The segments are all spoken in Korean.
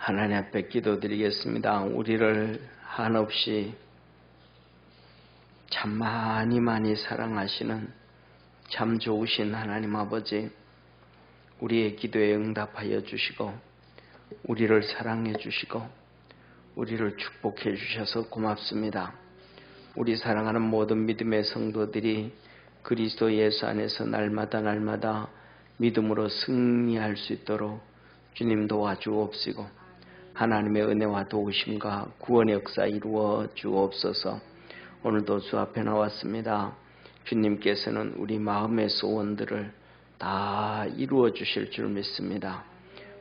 하나님 앞에 기도드리겠습니다. 우리를 한없이 참 많이 사랑하시는 참 좋으신 하나님 아버지, 우리의 기도에 응답하여 주시고 우리를 사랑해 주시고 우리를 축복해 주셔서 고맙습니다. 우리 사랑하는 모든 믿음의 성도들이 그리스도 예수 안에서 날마다 믿음으로 승리할 수 있도록 주님 도와주옵시고 하나님의 은혜와 도우심과 구원의 역사 이루어 주옵소서. 오늘도 주 앞에 나왔습니다. 주님께서는 우리 마음의 소원들을 다 이루어 주실 줄 믿습니다.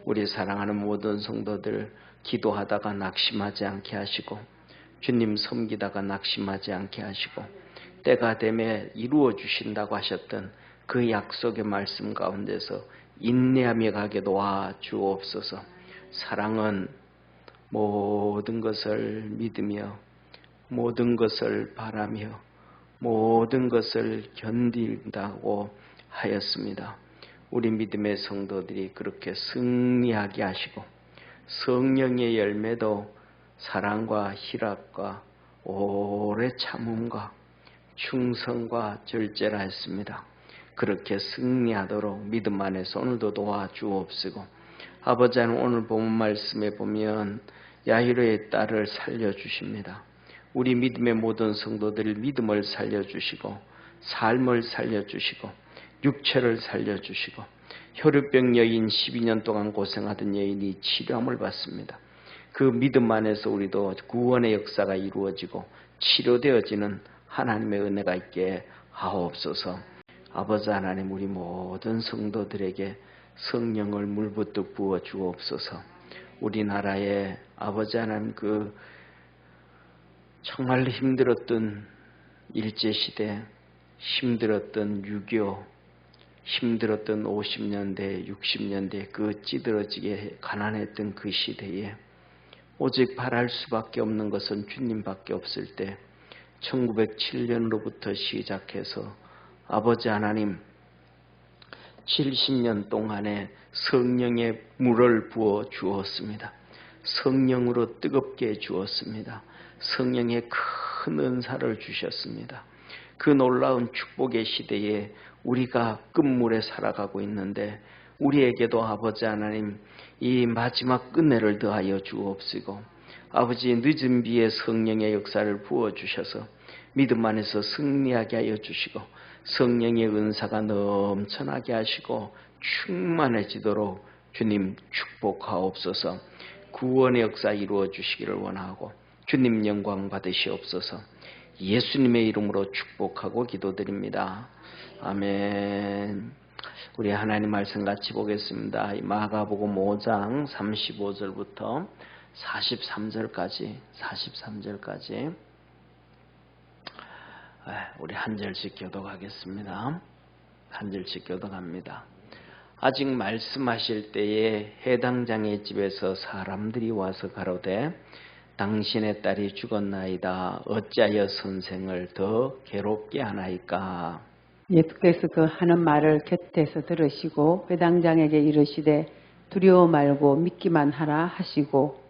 우리 사랑하는 모든 성도들 기도하다가 낙심하지 않게 하시고 주님 섬기다가 낙심하지 않게 하시고 때가 되면 이루어 주신다고 하셨던 그 약속의 말씀 가운데서 인내하며 가게 도와 주옵소서. 사랑은 모든 것을 믿으며 모든 것을 바라며 모든 것을 견딘다고 하였습니다. 우리 믿음의 성도들이 그렇게 승리하게 하시고 성령의 열매도 사랑과 희락과 오래 참음과 충성과 절제라 했습니다. 그렇게 승리하도록 믿음 안에서 오늘도 도와주옵시고 아버지 하나님, 오늘 본 말씀에 보면 야이로의 딸을 살려주십니다. 우리 믿음의 모든 성도들 믿음을 살려주시고 삶을 살려주시고 육체를 살려주시고 혈루병 여인 12년 동안 고생하던 여인이 치료함을 받습니다. 그 믿음 안에서 우리도 구원의 역사가 이루어지고 치료되어지는 하나님의 은혜가 있게 하옵소서. 아버지 하나님, 우리 모든 성도들에게 성령을 물붓듯 부어 주옵소서. 우리나라에 아버지 하나님 정말 힘들었던 일제시대, 힘들었던 6.25, 힘들었던 50년대, 60년대 그 찌들어지게 가난했던 그 시대에 오직 바랄 수밖에 없는 것은 주님밖에 없을 때 1907년으로부터 시작해서 아버지 하나님 70년 동안에 성령의 물을 부어 주었습니다. 성령으로 뜨겁게 해 주었습니다. 성령의 큰 은사를 주셨습니다. 그 놀라운 축복의 시대에 우리가 끝물에 살아가고 있는데 우리에게도 아버지 하나님 이 마지막 끝내를 더하여 주옵시고 아버지 늦은 비에 성령의 역사를 부어주셔서 믿음 안에서 승리하게 하여 주시고 성령의 은사가 넘쳐나게 하시고 충만해지도록 주님 축복하옵소서. 구원의 역사 이루어 주시기를 원하고 주님 영광 받으시옵소서. 예수님의 이름으로 축복하고 기도드립니다. 아멘. 우리 하나님 말씀 같이 보겠습니다. 마가복음 5장 35절부터 43절까지 우리 한 절씩 교독하겠습니다. 한 절씩 교독합니다. 아직 말씀하실 때에 해당장의 집에서 사람들이 와서 가로되 당신의 딸이 죽었나이다. 어찌하여 선생을 더 괴롭게 하나이까? 예수께서 그 하는 말을 곁에서 들으시고 회당장에게 이르시되 두려워 말고 믿기만 하라 하시고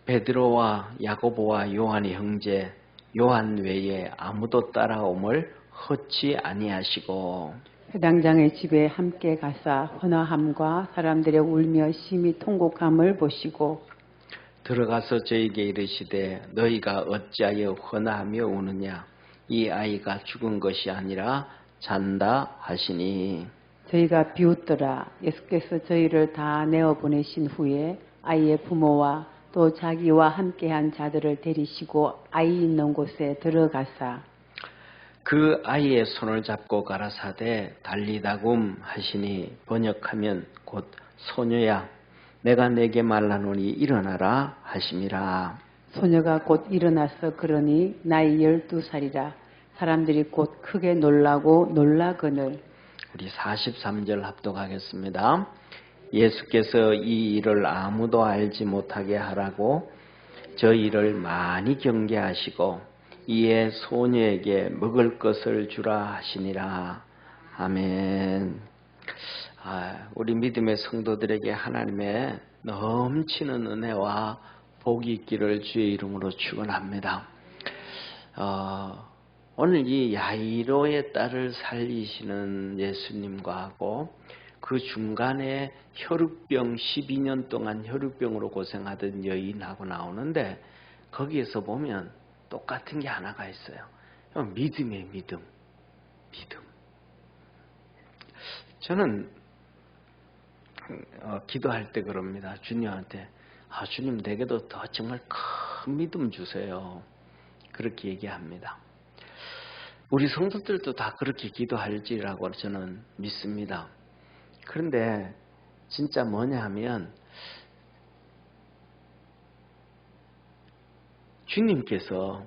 베드로와 야고보와 요한의 형제 요한 외에 아무도 따라옴을 허치 아니하시고 회당장의 집에 함께 가사 헌화함과 사람들의 울며 심히 통곡함을 보시고 들어가서 저에게 이르시되 너희가 어찌하여 헌화하며 우느냐? 이 아이가 죽은 것이 아니라 잔다 하시니 저희가 비웃더라. 예수께서 저희를 다 내어보내신 후에 아이의 부모와 또 자기와 함께한 자들을 데리시고 아이 있는 곳에 들어가사 그 아이의 손을 잡고 가라사대 달리다굼 하시니 번역하면 곧 소녀야 내가 내게 말하노니 일어나라 하심이라. 소녀가 곧 일어나서 그러니 나이 12살이라. 사람들이 곧 크게 놀라고 놀라거늘. 우리 43절 합독하겠습니다. 예수께서 이 일을 아무도 알지 못하게 하라고 저희를 많이 경계하시고 이에 소녀에게 먹을 것을 주라 하시니라. 아멘. 우리 믿음의 성도들에게 하나님의 넘치는 은혜와 복이 있기를 주의 이름으로 축원합니다. 오늘 이 야이로의 딸을 살리시는 예수님과 하고 그 중간에 혈루병 12년 동안 혈루병으로 고생하던 여인하고 나오는데 거기에서 보면 똑같은 게 하나가 있어요. 믿음이에요. 믿음. 저는 기도할 때 그럽니다. 주님한테 주님 내게도 더 정말 큰 믿음 주세요. 그렇게 얘기합니다. 우리 성도들도 다 그렇게 기도할지라고 저는 믿습니다. 그런데 진짜 뭐냐 하면 주님께서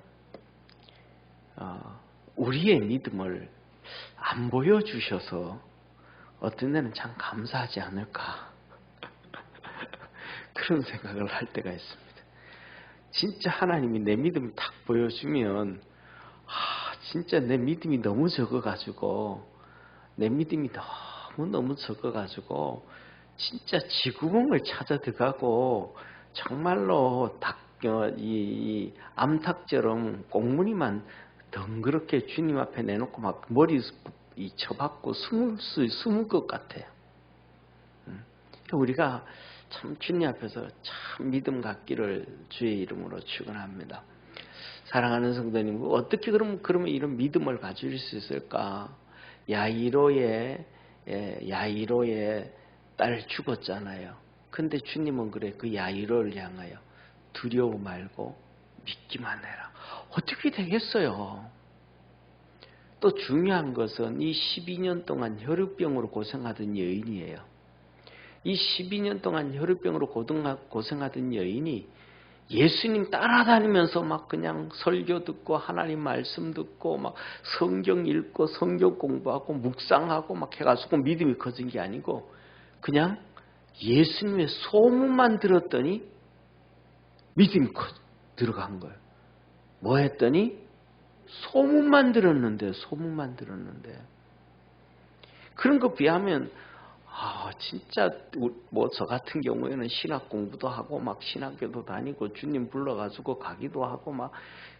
우리의 믿음을 안 보여주셔서 어떤 데는 참 감사하지 않을까 그런 생각을 할 때가 있습니다. 진짜 하나님이 내 믿음을 딱 보여주면 진짜 내 믿음이 너무 적어가지고 너무 적어가지고 진짜 쥐구멍을 찾아 들어가고 정말로 이 암탉처럼 꽁무니만 덩그렇게 주님 앞에 내놓고 막 머리 쳐박고 숨을 것 같아요. 우리가 참 주님 앞에서 참 믿음 갖기를 주의 이름으로 축원합니다. 사랑하는 성도님, 어떻게 그러면 이런 믿음을 가질 수 있을까? 야이로의 딸 죽었잖아요. 근데 주님은 그래 그 야이로를 향하여 두려워 말고 믿기만 해라. 어떻게 되겠어요? 또 중요한 것은 이 12년 동안 혈루병으로 고생하던 여인이에요. 이 12년 동안 혈루병으로 고생하던 여인이 예수님 따라다니면서 막 그냥 설교 듣고 하나님 말씀 듣고 막 성경 읽고 성경 공부하고 묵상하고 막 해가지고 믿음이 커진 게 아니고 그냥 예수님의 소문만 들었더니 믿음이 들어간 거예요. 뭐 했더니 소문만 들었는데 그런 거 비하면 진짜 뭐 저 같은 경우에는 신학 공부도 하고 막 신학교도 다니고 주님 불러가지고 가기도 하고 막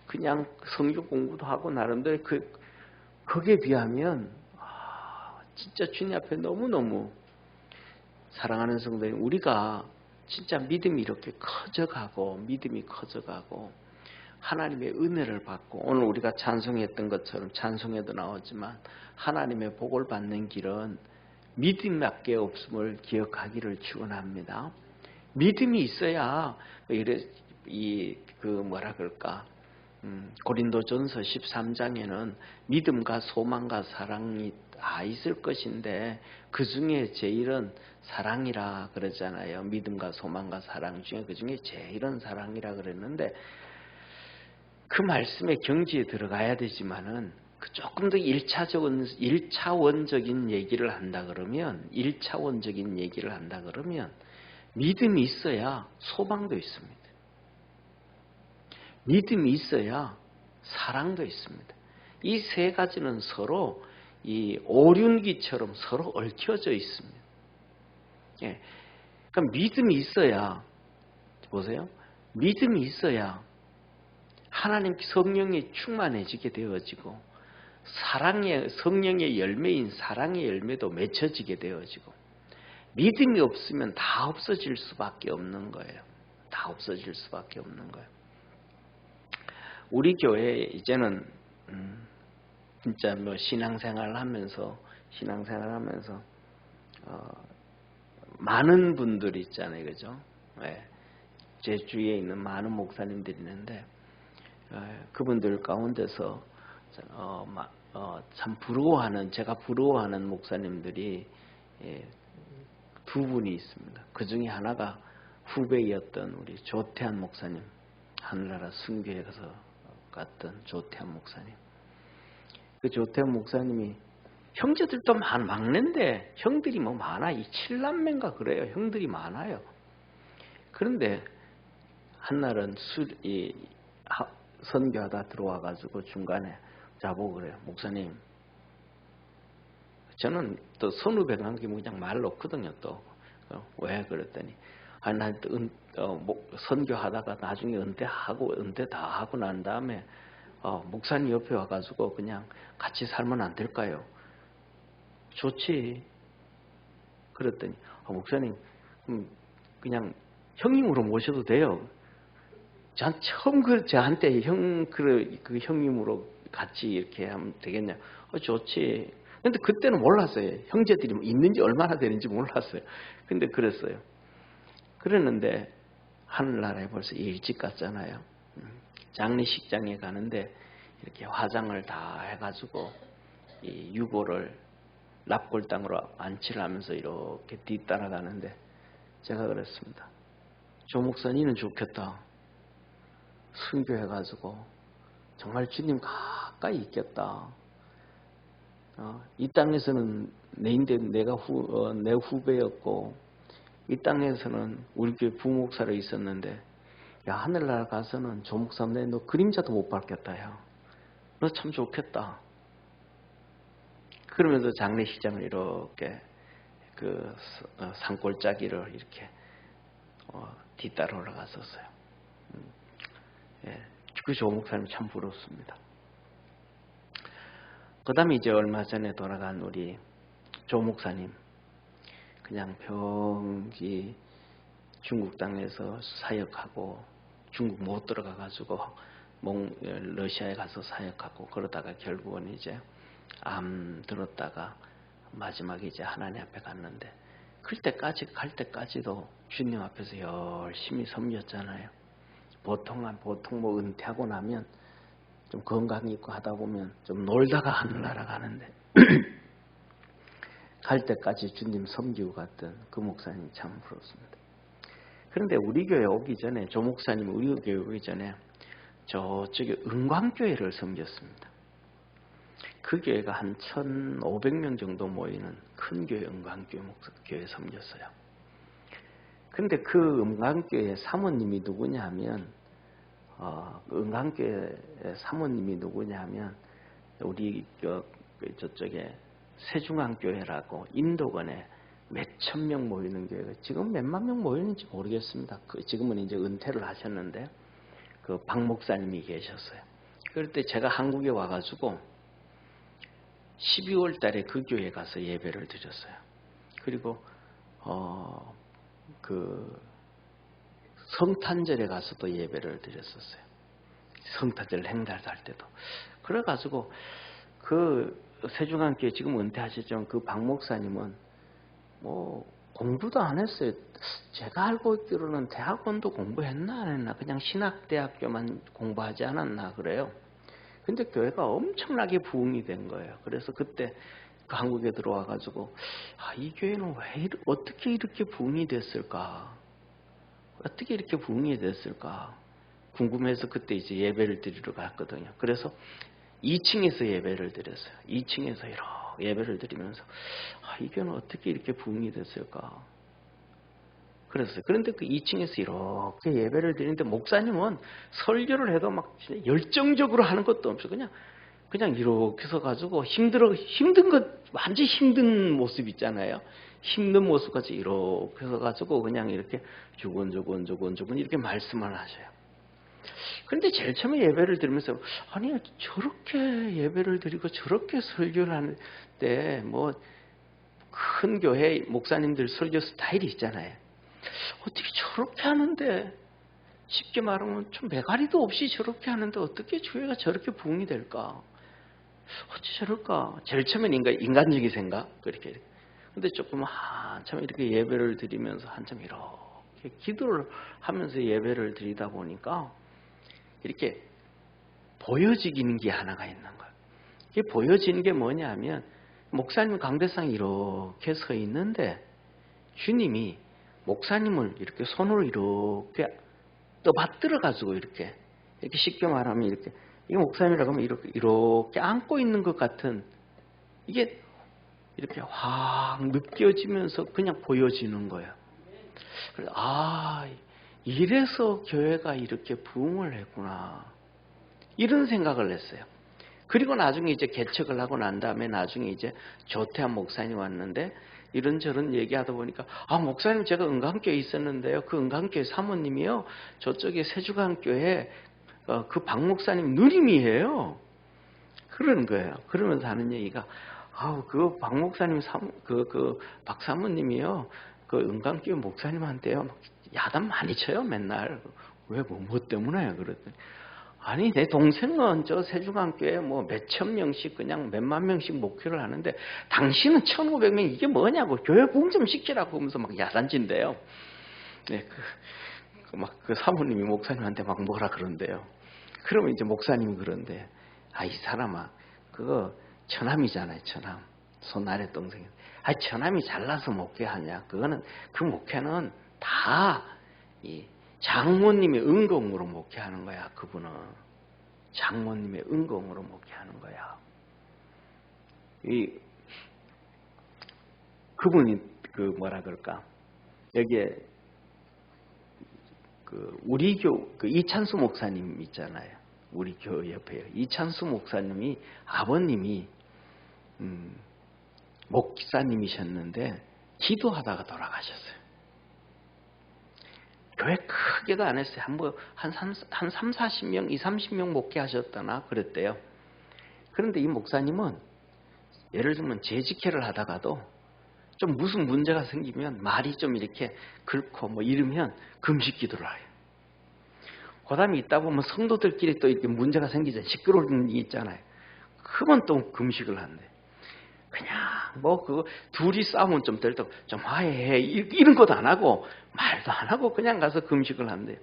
그냥 성경 공부도 하고 나름대로 거기에 비하면 진짜 주님 앞에 너무너무 사랑하는 성도님, 우리가 진짜 믿음이 이렇게 커져가고 하나님의 은혜를 받고 오늘 우리가 찬송했던 것처럼 찬송에도 나오지만 하나님의 복을 받는 길은 믿음밖에 없음을 기억하기를 축원합니다. 믿음이 있어야 고린도전서 13장에는 믿음과 소망과 사랑이 다 있을 것인데 그 중에 제일은 사랑이라 그러잖아요. 믿음과 소망과 사랑 중에 그 중에 제일은 사랑이라 그랬는데 그 말씀의 경지에 들어가야 되지만은 조금 더 1차원적인 얘기를 한다 그러면 믿음이 있어야 소망도 있습니다. 믿음이 있어야 사랑도 있습니다. 이 세 가지는 서로 이 오륜기처럼 서로 얽혀져 있습니다. 그러니까 믿음이 있어야 보세요. 믿음이 있어야 하나님 성령이 충만해지게 되어지고 성령의 열매인 사랑의 열매도 맺혀지게 되어지고 믿음이 없으면 다 없어질 수밖에 없는 거예요. 우리 교회에 이제는 진짜 뭐 신앙생활을 하면서 많은 분들이 있잖아요, 그죠? 제 주위에 있는 많은 목사님들이 있는데 그분들 가운데서 참 제가 부러워하는 목사님들이 두 분이 있습니다. 그 중에 하나가 후배였던 우리 조태한 목사님, 하늘나라 순교에 가서 갔던 조태한 목사님. 그 조태한 목사님이 형제들도 막내인데 형들이 뭐 많아. 이 7남매인가 그래요. 형들이 많아요. 그런데 한날은 선교하다 들어와가지고 중간에 자보고 그래요. 목사님, 저는 또 선후배 관계 그냥 말 놓거든요. 또 왜 그랬더니 아니 난 선교하다가 나중에 은퇴 다 하고 난 다음에 목사님 옆에 와가지고 그냥 같이 살면 안 될까요? 좋지. 그랬더니 목사님 그냥 형님으로 모셔도 돼요. 처음 저한테 그 형님으로 같이 이렇게 하면 되겠냐? 좋지. 근데 그때는 몰랐어요. 형제들이 있는지 얼마나 되는지 몰랐어요. 근데 그랬어요. 그랬는데 하늘나라에 벌써 일찍 갔잖아요. 장례식장에 가는데 이렇게 화장을 다 해가지고 이 유골을 납골당으로 안치를 하면서 이렇게 뒤따라가는데 제가 그랬습니다. 조 목사님은 좋겠다. 순교해가지고 정말 주님 가까이 있겠다. 이 땅에서는 내가 내 후배였고 이 땅에서는 우리 교회 부목사로 있었는데 야 하늘나라 가서는 조 목사님 너 그림자도 못 밟겠다. 야. 너 참 좋겠다. 그러면서 장례식장을 이렇게 그 산골짜기를 이렇게 뒤따라 올라갔었어요. 예, 그 조 목사님 참 부럽습니다. 그 다음에 이제 얼마 전에 돌아간 우리 조 목사님 그냥 병기 중국 땅에서 사역하고 중국 못 들어가가지고 러시아에 가서 사역하고 그러다가 결국은 이제 암 들었다가 마지막에 이제 하나님 앞에 갔는데 갈 때까지도 주님 앞에서 열심히 섬겼잖아요. 보통 뭐 은퇴하고 나면 좀 건강이 있고 하다 보면 좀 놀다가 하늘나라 가는데 갈 때까지 주님 섬기고 갔던 그 목사님 참 부럽습니다. 그런데 우리 교회 오기 전에 조 목사님이 우리 교회 오기 전에 저쪽에 은광교회를 섬겼습니다. 그 교회가 한 1,500명 정도 모이는 큰 교회 은광교회 섬겼어요. 그런데 그 은광교회 사모님이 누구냐 하면 은광교회 사모님이 누구냐 하면 우리 저쪽에 세중앙교회라고 인도권에 몇천 명 모이는 교회가 지금 몇만 명 모이는지 모르겠습니다. 지금은 이제 은퇴를 하셨는데 그 박 목사님이 계셨어요. 그럴 때 제가 한국에 와가지고 12월 달에 그 교회에 가서 예배를 드렸어요. 그리고 그 성탄절에 가서도 예배를 드렸었어요. 성탄절 행달할 때도. 그래가지고 그 세중앙교회 지금 은퇴하셨지만 그 박 목사님은 뭐 공부도 안 했어요. 제가 알고 있기로는 대학원도 공부했나 안 했나 그냥 신학대학교만 공부하지 않았나 그래요. 근데 교회가 엄청나게 부흥이 된 거예요. 그래서 그때 한국에 들어와가지고 이 교회는 어떻게 이렇게 부흥이 됐을까? 어떻게 이렇게 부흥이 됐을까? 궁금해서 그때 이제 예배를 드리러 갔거든요. 그래서 2층에서 예배를 드렸어요. 2층에서 이렇게 예배를 드리면서 이 교회는 어떻게 이렇게 부흥이 됐을까? 그랬어요. 그런데 그 2층에서 이렇게 예배를 드리는데 목사님은 설교를 해도 막 열정적으로 하는 것도 없어. 그냥 이렇게 서가지고 힘든 것, 완전 힘든 모습 있잖아요. 힘든 모습까지 이렇게 서가지고 그냥 이렇게 조곤조곤 이렇게 말씀을 하셔요. 그런데 제일 처음에 예배를 들으면서 아니 저렇게 예배를 드리고 저렇게 설교를 하는데 뭐 큰 교회 목사님들 설교 스타일이 있잖아요. 어떻게 저렇게 하는데 쉽게 말하면 좀 매가리도 없이 저렇게 하는데 어떻게 교회가 저렇게 부흥이 될까? 어찌 저럴까? 제일 처음엔 인간적인 생각 그렇게. 근데 조금 한참 이렇게 예배를 드리면서 한참 이렇게 기도를 하면서 예배를 드리다 보니까 이렇게 보여지는 게 하나가 있는 거예요. 이게 보여지는 게 뭐냐면 목사님 강대상에 이렇게 서 있는데 주님이 목사님을 이렇게 손으로 이렇게 떠받들어 가지고 이렇게 쉽게 말하면 이렇게 이게 목사님이라고 하면 이렇게 안고 있는 것 같은 이게 이렇게 확 느껴지면서 그냥 보여지는 거예요. 그래서 이래서 교회가 이렇게 부흥을 했구나 이런 생각을 했어요. 그리고 나중에 이제 개척을 하고 난 다음에 나중에 이제 조태한 목사님이 왔는데 이런저런 얘기하다 보니까 목사님 제가 은강교에 있었는데요. 그 은강교회 사모님이요. 저쪽에 세주강교회 그 박 목사님 누님이에요. 그러는 거예요. 그러면서 하는 얘기가 그 박 목사님 그 박 사모님이요. 그 은강교회 목사님한테요. 막 야단 많이 쳐요 맨날. 왜 뭐 때문에 그랬더니 아니 내 동생은 저 세주강교회 뭐 몇천 명씩 그냥 몇만 명씩 목회를 하는데 당신은 1,500명 이게 뭐냐고 교회 부흥 좀 시키라고 하면서 막 야단친대요. 네, 그 사모님이 목사님한테 막 뭐라 그런대요. 그러면 이제 목사님이 그런데 이 사람아 그거 처남이잖아요. 처남 손 아래 동생. 처남이 잘나서 목회하냐. 그거는 그 목회는 다 이 장모님의 은공으로 목회하는 거야. 그분은 장모님의 은공으로 목회하는 거야. 그분이 그 뭐라 그럴까 여기에 그 우리 그 이찬수 목사님 있잖아요. 우리 교회 옆에 이찬수 목사님이 아버님이 목사님이셨는데 기도하다가 돌아가셨어요. 교회 크게도 안 했어요. 한 30-40명, 20-30명 목회하셨다나 그랬대요. 그런데 이 목사님은 예를 들면 재직회를 하다가도 좀 무슨 문제가 생기면 말이 좀 이렇게 긁고 뭐 이러면 금식 기도를 해요. 그 다음에 있다 보면 성도들끼리 또 이렇게 문제가 생기잖아요. 시끄러운 게 있잖아요. 그러면 또 금식을 한대. 그냥 뭐 그거 둘이 싸우면 좀 될 때 좀 화해해 이런 것도 안 하고 말도 안 하고 그냥 가서 금식을 한대.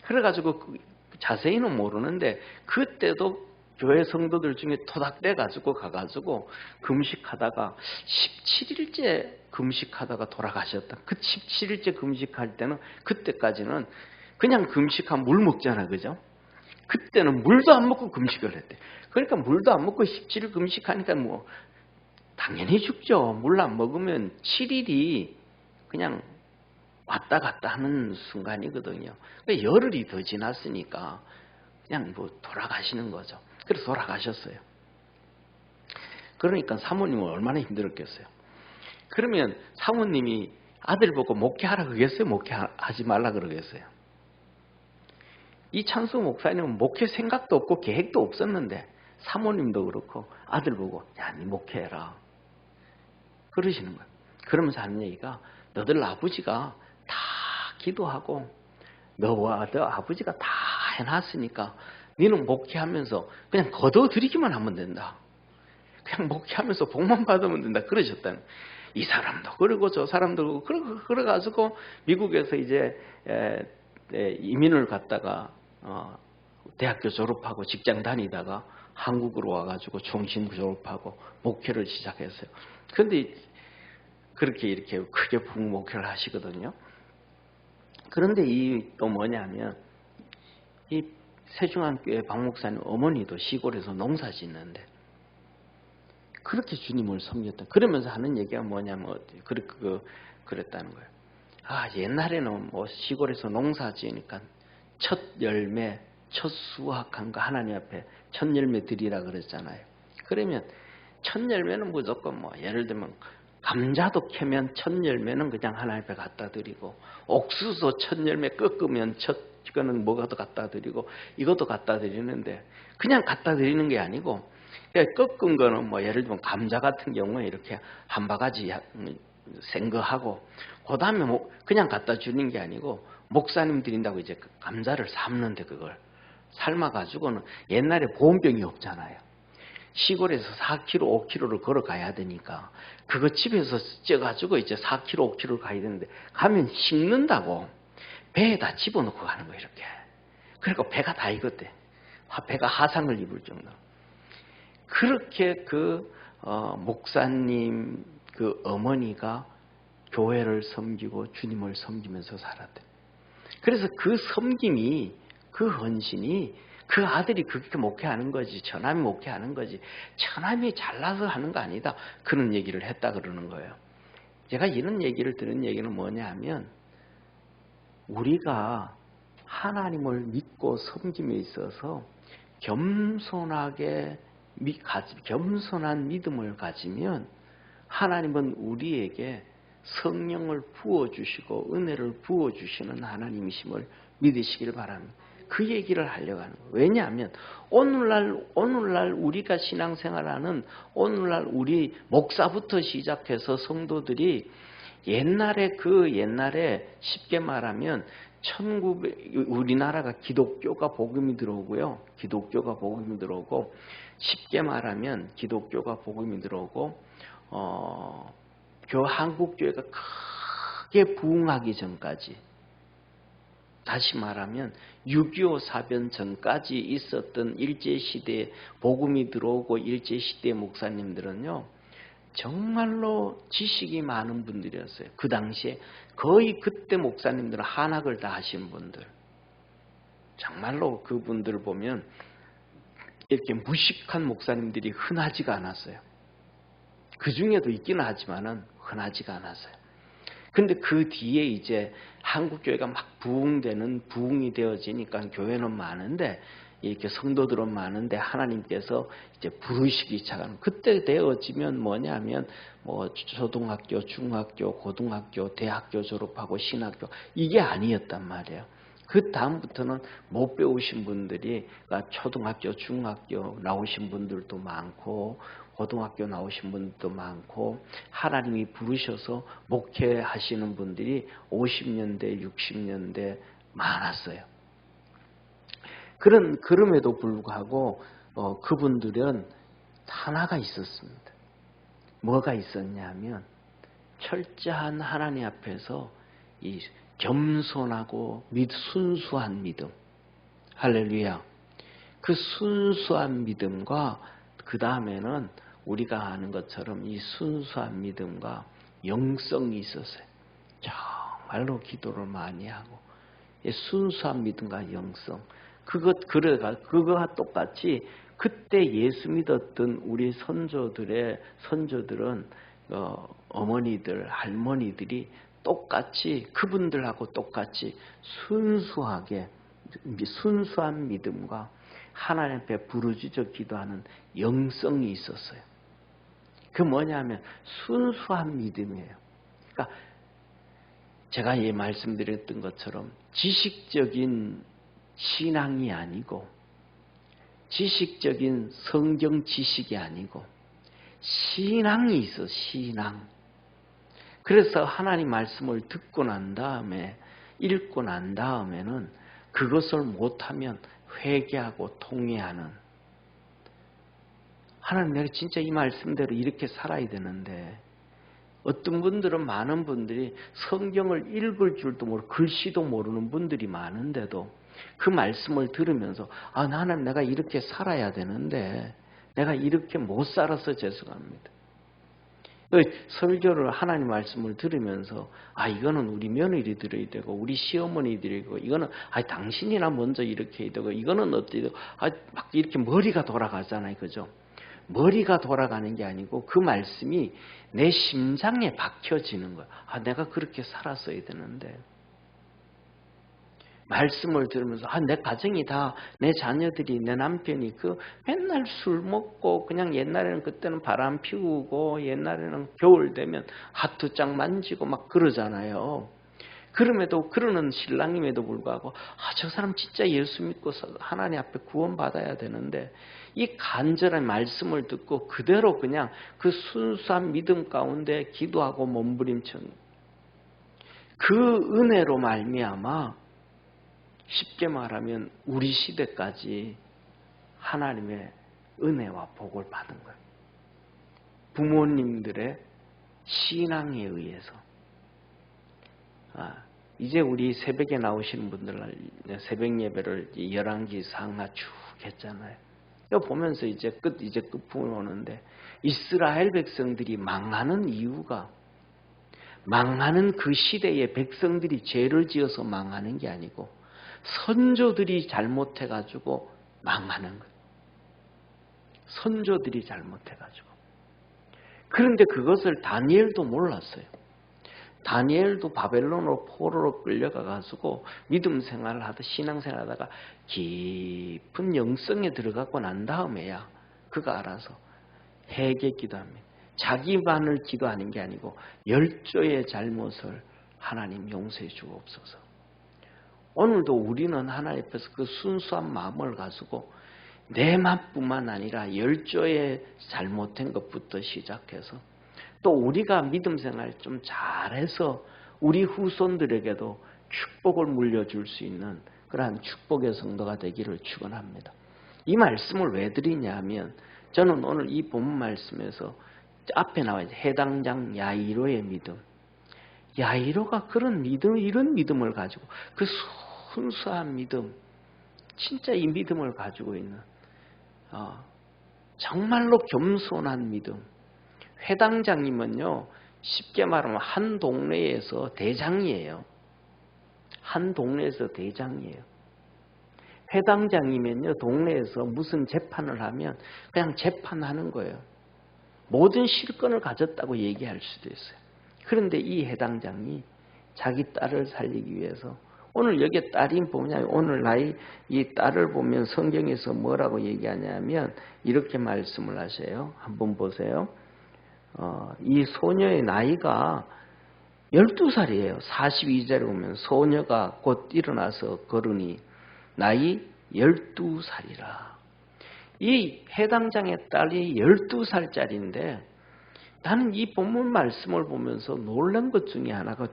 그래가지고 자세히는 모르는데 그때도 교회 성도들 중에 토닥대 가지고 가가지고 금식하다가 17일째 금식하다가 돌아가셨다. 그 17일째 금식할 때는 그때까지는 그냥 금식하면 물 먹잖아, 그죠? 그때는 물도 안 먹고 금식을 했대. 그러니까 물도 안 먹고 17일 금식하니까 뭐 당연히 죽죠. 물 안 먹으면 7일이 그냥 왔다 갔다 하는 순간이거든요. 열흘이 더 지났으니까 그냥 뭐 돌아가시는 거죠. 그래서 돌아가셨어요. 그러니까 사모님은 얼마나 힘들었겠어요. 그러면 사모님이 아들 보고 목회하라 그러겠어요? 목회하지 말라 그러겠어요? 이 찬수 목사님은 목회 생각도 없고 계획도 없었는데 사모님도 그렇고 아들 보고 야, 니 목회해라. 그러시는 거예요. 그러면서 하는 얘기가 너들 아버지가 다 기도하고 너와 너 아버지가 다 해놨으니까 너는 목회하면서 그냥 거둬들이기만 하면 된다. 그냥 목회하면서 복만 받으면 된다. 그러셨다는 거예요. 이 사람도 그러고 저 사람도 그러고 그래가지고 미국에서 이제 이민을 갔다가 대학교 졸업하고 직장 다니다가 한국으로 와가지고 총신 졸업하고 목회를 시작했어요. 그런데 그렇게 이렇게 크게 부흥 목회를 하시거든요. 그런데 이 또 뭐냐면 이 세중앙교회 박 목사님 어머니도 시골에서 농사 짓는데 그렇게 주님을 섬겼다. 그러면서 하는 얘기가 뭐냐면 그랬다는 거예요. 옛날에는 뭐 시골에서 농사 지으니까 첫 열매, 첫 수확한 거 하나님 앞에 첫 열매 드리라 그랬잖아요. 그러면 첫 열매는 무조건 뭐 예를 들면 감자도 캐면 첫 열매는 그냥 하나님 앞에 갖다 드리고 옥수수 첫 열매 꺾으면 이거는 뭐가 더 갖다 드리고 이것도 갖다 드리는데 그냥 갖다 드리는 게 아니고 꺾은 거는 뭐 예를 들면 감자 같은 경우에 이렇게 한 바가지 센 거 하고 그 다음에 뭐 그냥 갖다 주는 게 아니고 목사님 드린다고 이제 감자를 삶는데 그걸 삶아가지고는 옛날에 보온병이 없잖아요. 시골에서 4km, 5km를 걸어가야 되니까 그거 집에서 쪄가지고 이제 4km, 5km를 가야 되는데 가면 식는다고 배에다 집어넣고 가는 거예요. 이렇게. 그러니까 배가 다 익었대. 배가 하상을 입을 정도. 그렇게 목사님 그 어머니가 교회를 섬기고 주님을 섬기면서 살았대. 그래서 그 섬김이 그 헌신이 그 아들이 그렇게 목회하는 거지 처남이 목회하는 거지 처남이 잘나서 하는 거 아니다. 그런 얘기를 했다 그러는 거예요. 제가 이런 얘기를 들은 얘기는 뭐냐 하면 우리가 하나님을 믿고 섬김에 있어서 겸손한 믿음을 가지면 하나님은 우리에게 성령을 부어주시고 은혜를 부어주시는 하나님이심을 믿으시길 바랍니다. 그 얘기를 하려고 하는 거예요. 왜냐하면 오늘날 우리가 신앙생활하는 오늘날 우리 목사부터 시작해서 성도들이 옛날에 쉽게 말하면 우리나라가 기독교가 복음이 들어오고요. 기독교가 복음이 들어오고 쉽게 말하면 기독교가 복음이 들어오고 한국교회가 크게 부흥하기 전까지, 다시 말하면 6.25 사변 전까지 있었던 일제시대에 복음이 들어오고 일제시대 목사님들은요, 정말로 지식이 많은 분들이었어요. 그 당시에 거의 그때 목사님들은 한학을 다 하신 분들, 정말로 그분들을 보면 이렇게 무식한 목사님들이 흔하지가 않았어요. 그 중에도 있기는 하지만은 흔하지가 않았어요. 근데 그 뒤에 이제 한국교회가 막 부흥이 되어지니까 교회는 많은데, 이렇게 성도들은 많은데 하나님께서 이제 부르시기 시작하는, 그때 되어지면 뭐냐면 초등학교, 중학교, 고등학교, 대학교 졸업하고 신학교, 이게 아니었단 말이에요. 그 다음부터는 못 배우신 분들이, 그러니까 초등학교, 중학교 나오신 분들도 많고 고등학교 나오신 분들도 많고, 하나님이 부르셔서 목회하시는 분들이 50년대, 60년대 많았어요. 그럼에도 불구하고 그분들은 하나가 있었습니다. 뭐가 있었냐면 철저한 하나님 앞에서 이 겸손하고 순수한 믿음. 할렐루야. 그 순수한 믿음과 그 다음에는 우리가 아는 것처럼 이 순수한 믿음과 영성이 있었어요. 정말로 기도를 많이 하고, 순수한 믿음과 영성. 그거가 똑같이 그때 예수 믿었던 우리 선조들은 어머니들, 할머니들이 똑같이 그분들하고 똑같이 순수한 믿음과 하나님 앞에 부르짖어 기도하는 영성이 있었어요. 그 뭐냐면 순수한 믿음이에요. 그러니까 제가 말씀드렸던 것처럼 지식적인 신앙이 아니고, 지식적인 성경 지식이 아니고 신앙이 있어, 신앙. 그래서 하나님 말씀을 듣고 난 다음에, 읽고 난 다음에는 그것을 못하면 회개하고 통회하는, 하나님 내가 진짜 이 말씀대로 이렇게 살아야 되는데, 어떤 분들은, 많은 분들이 성경을 읽을 줄도 모르고 글씨도 모르는 분들이 많은데도 그 말씀을 들으면서 하나님 내가 이렇게 살아야 되는데 내가 이렇게 못 살아서 죄송합니다. 설교를, 하나님 말씀을 들으면서 이거는 우리 며느리들이 되고 우리 시어머니들이 되고, 이거는 당신이나 먼저 이렇게 해야 되고, 이거는 어떻게 되고, 막 이렇게 머리가 돌아가잖아요. 그죠? 머리가 돌아가는 게 아니고 그 말씀이 내 심장에 박혀지는 거야. 내가 그렇게 살았어야 되는데. 말씀을 들으면서 내 가정이 다, 내 자녀들이, 내 남편이 맨날 술 먹고, 그냥 옛날에는 그때는 바람 피우고, 옛날에는 겨울 되면 하트장 만지고 막 그러잖아요. 그러는 신랑임에도 불구하고 저 사람 진짜 예수 믿고 하나님 앞에 구원받아야 되는데, 이 간절한 말씀을 듣고 그대로 그냥 그 순수한 믿음 가운데 기도하고 몸부림치는 그 은혜로 말미암아, 쉽게 말하면 우리 시대까지 하나님의 은혜와 복을 받은 거예요. 부모님들의 신앙에 의해서. 이제 우리 새벽에 나오시는 분들 새벽 예배를 열왕기 상하 쭉 했잖아요. 이거 보면서 이제 끝부분 오는데, 이스라엘 백성들이 망하는 이유가, 망하는 그 시대의 백성들이 죄를 지어서 망하는 게 아니고 선조들이 잘못해가지고 망하는 거예요. 선조들이 잘못해가지고. 그런데 그것을 다니엘도 몰랐어요. 다니엘도 바벨론으로 포로로 끌려가가지고 믿음 생활을 하다, 신앙 생활을 하다가 깊은 영성에 들어가고 난 다음에야 그가 알아서 회개 기도합니다. 자기만을 기도하는 게 아니고 열조의 잘못을 하나님 용서해 주옵소서. 오늘도 우리는 하나님 앞에서 그 순수한 마음을 가지고 내 맘뿐만 아니라 열조의 잘못된 것부터 시작해서 또 우리가 믿음 생활 좀 잘해서 우리 후손들에게도 축복을 물려줄 수 있는 그러한 축복의 성도가 되기를 축원합니다. 이 말씀을 왜 드리냐 하면 저는 오늘 이 본문 말씀에서 앞에 나와 있는 해당장 야이로의 믿음, 야이로가 그런 믿음, 이런 믿음을 가지고 그 순수한 믿음, 진짜 이 믿음을 가지고 있는 정말로 겸손한 믿음. 회당장이면요, 쉽게 말하면 한 동네에서 대장이에요. 한 동네에서 대장이에요. 회당장이면요, 동네에서 무슨 재판을 하면 그냥 재판하는 거예요. 모든 실권을 가졌다고 얘기할 수도 있어요. 그런데 이 회당장이 자기 딸을 살리기 위해서, 오늘 여기 딸이 뭐냐면, 오늘 나이 이 딸을 보면 성경에서 뭐라고 얘기하냐면 이렇게 말씀을 하세요. 한번 보세요. 이 소녀의 나이가 12살이에요. 42절에 보면 소녀가 곧 일어나서 걸으니 나이 12살이라. 이 해당장의 딸이 12살짜리인데 나는 이 본문 말씀을 보면서 놀란 것 중에 하나가